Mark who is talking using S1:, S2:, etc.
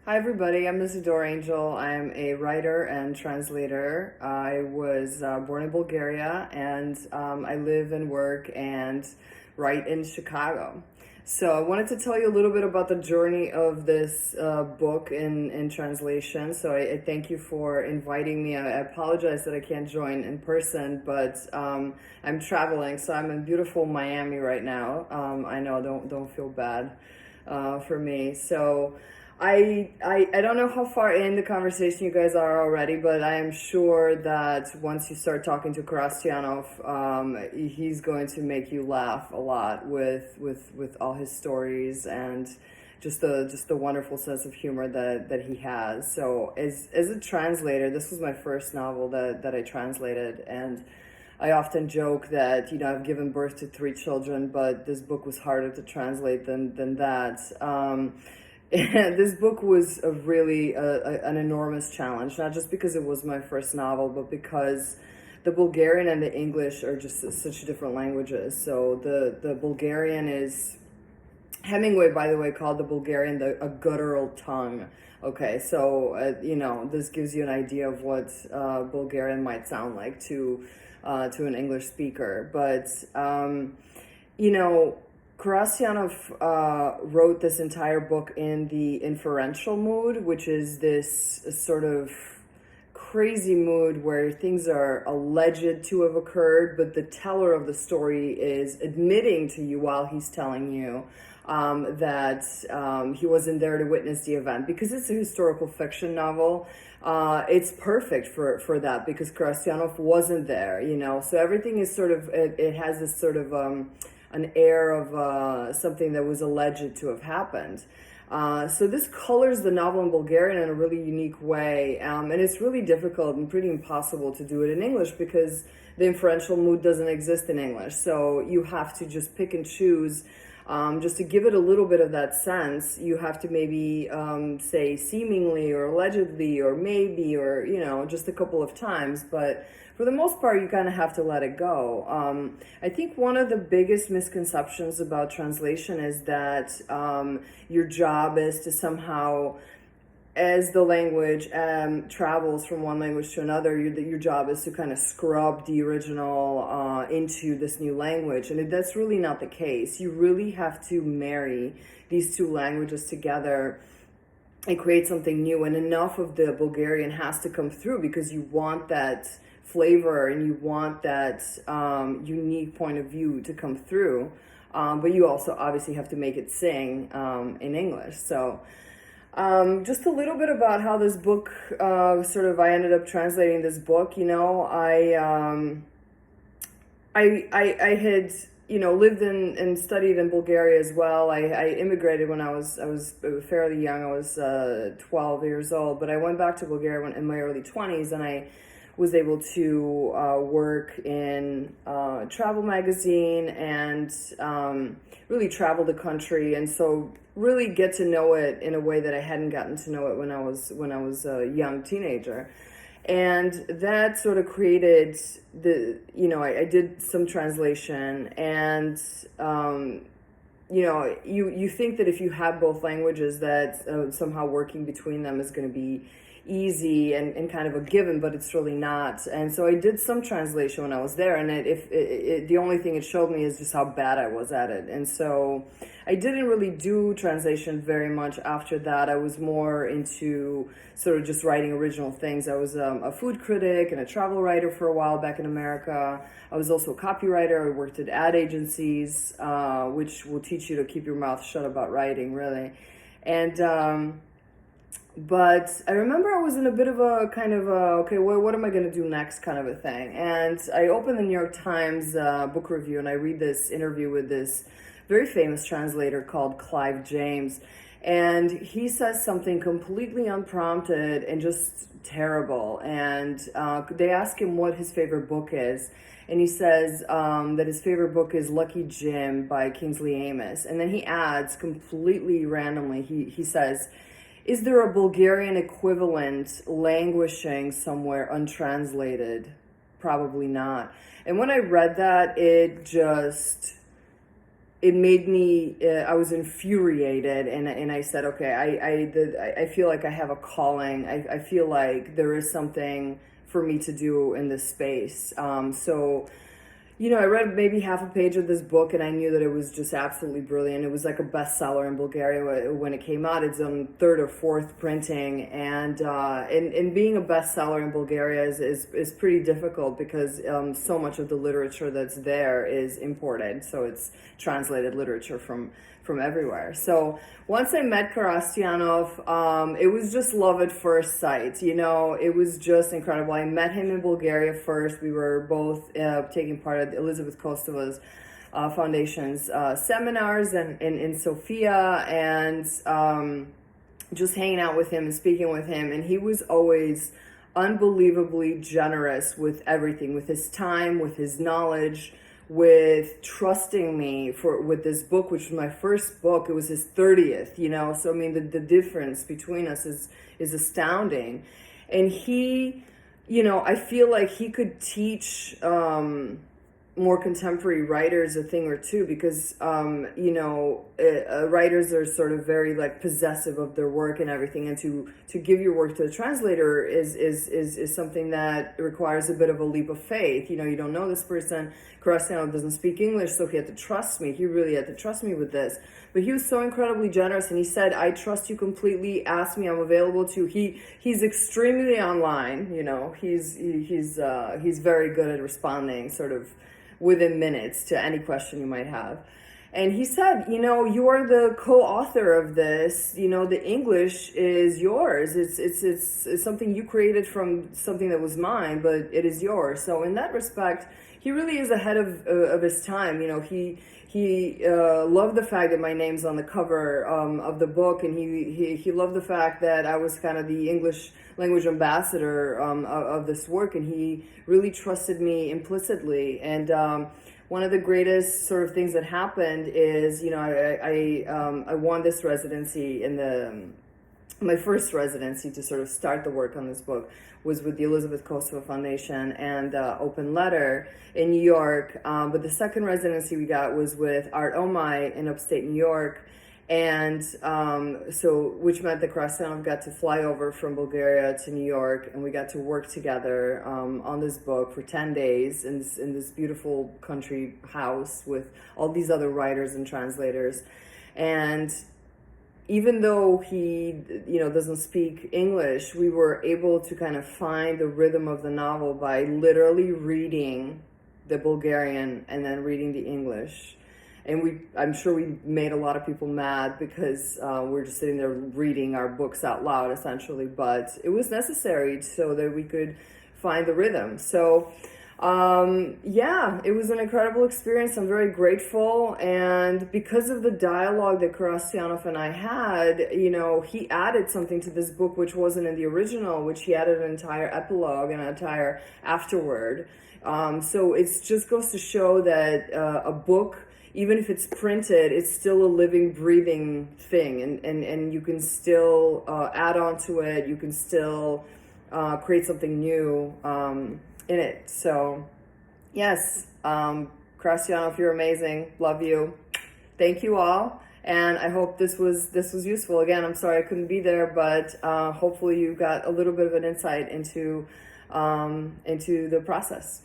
S1: Hi, everybody. I'm Isidore Angel. I'm a writer and translator. I was born in Bulgaria and I live and work and write in Chicago. So I wanted to tell you a little bit about the journey of this book in translation. So I thank you for inviting me. I apologize that I can't join in person, but I'm traveling. So I'm in beautiful Miami right now. I know, don't feel bad for me. So I don't know how far in the conversation you guys are already, but I am sure that once you start talking to Karastianov, he's going to make you laugh a lot with all his stories and just the wonderful sense of humor that he has. So as a translator, this was my first novel that I translated, and I often joke that I've given birth to 3 children, but this book was harder to translate than that. And this book was an enormous challenge, not just because it was my first novel, but because the Bulgarian and the English are just such different languages. So the Bulgarian is, Hemingway, by the way, called the Bulgarian a guttural tongue. Okay, so, this gives you an idea of what Bulgarian might sound like to an English speaker. But, Karastianov wrote this entire book in the inferential mood, which is this sort of crazy mood where things are alleged to have occurred, but the teller of the story is admitting to you while he's telling you that he wasn't there to witness the event. Because it's a historical fiction novel, it's perfect for that, because Karastianov wasn't there, So everything is sort of, it has this sort of an air of something that was alleged to have happened. So this colors the novel in Bulgarian in a really unique way, and it's really difficult and pretty impossible to do it in English because the inferential mood doesn't exist in English. So you have to just pick and choose. Just to give it a little bit of that sense, you have to maybe say seemingly or allegedly or maybe or, just a couple of times. But for the most part, you kind of have to let it go. I think one of the biggest misconceptions about translation is that your job is to somehow, as the language travels from one language to another, your job is to kind of scrub the original into this new language. And that's really not the case. You really have to marry these two languages together and create something new. And enough of the Bulgarian has to come through because you want that flavor and you want that unique point of view to come through. But you also obviously have to make it sing in English. So just a little bit about how this book, I ended up translating this book. I had, lived and studied in Bulgaria as well. I immigrated when I was fairly young. I was 12 years old, but I went back to Bulgaria in my early 20s, and I was able to work in a travel magazine and really travel the country, and so really get to know it in a way that I hadn't gotten to know it when I was a young teenager. And that sort of created I did some translation, and you think that if you have both languages that somehow working between them is going to be easy and kind of a given, but it's really not. And so I did some translation when I was there, and the only thing it showed me is just how bad I was at it. And so I didn't really do translation very much after that. I was more into sort of just writing original things. I was a food critic and a travel writer for a while back in America. I was also a copywriter. I worked at ad agencies, which will teach you to keep your mouth shut about writing, really. And but I remember I was in a bit of a kind of okay, what am I going to do next kind of a thing. And I opened the New York Times book review, and I read this interview with this very famous translator called Clive James. And he says something completely unprompted and just terrible. And they ask him what his favorite book is. And he says that his favorite book is Lucky Jim by Kingsley Amis. And then he adds completely randomly, he says, "Is there a Bulgarian equivalent languishing somewhere untranslated? Probably not." And when I read that, it just it made me, I was infuriated, and I said, okay, I feel like I have a calling. I feel like there is something for me to do in this space. I read maybe half a page of this book, and I knew that it was just absolutely brilliant. It was like a bestseller in Bulgaria when it came out. It's on third or fourth printing, and being a bestseller in Bulgaria is pretty difficult because so much of the literature that's there is imported. So it's translated literature from everywhere. So once I met Karastianov, it was just love at first sight. It was just incredible. I met him in Bulgaria first. We were both taking part at Elizabeth Kostova's Foundation's seminars and in Sofia, and just hanging out with him and speaking with him. And he was always unbelievably generous with everything, with his time, with his knowledge, with trusting me with this book, which was my first book. It was his 30th, so I mean the difference between us is astounding. And he, I feel like he could teach more contemporary writers a thing or two, because writers are sort of very like possessive of their work and everything, and to give your work to a translator is something that requires a bit of a leap of faith. You don't know this person. Karastianov doesn't speak English, so he had to trust me. He really had to trust me with this. But he was so incredibly generous, and he said, I trust you completely. Ask me, I'm available to. He's extremely online. He's very good at responding sort of within minutes to any question you might have. And he said, you are the co-author of this. The English is yours. It's something you created from something that was mine, but it is yours. So in that respect, he really is ahead of his time. He loved the fact that my name's on the cover of the book, and he loved the fact that I was kind of the English language ambassador of this work, and he really trusted me implicitly. And one of the greatest sort of things that happened is, I won this residency my first residency to sort of start the work on this book was with the Elizabeth Kostova Foundation and Open Letter in New York. But the second residency we got was with Art Omai in upstate New York. And which meant that Karastianov got to fly over from Bulgaria to New York, and we got to work together on this book for 10 days in this beautiful country house with all these other writers and translators. And even though he, doesn't speak English, we were able to kind of find the rhythm of the novel by literally reading the Bulgarian and then reading the English. And I'm sure we made a lot of people mad because we're just sitting there reading our books out loud, essentially. But it was necessary so that we could find the rhythm. So, it was an incredible experience. I'm very grateful. And because of the dialogue that Karastianov and I had, he added something to this book which wasn't in the original, which he added an entire epilogue and an entire afterword. So it just goes to show that a book, even if it's printed, it's still a living, breathing thing, and you can still add on to it. You can still create something new in it. So, yes, Karastianov, you're amazing. Love you. Thank you all, and I hope this was useful. Again, I'm sorry I couldn't be there, but hopefully you got a little bit of an insight into the process.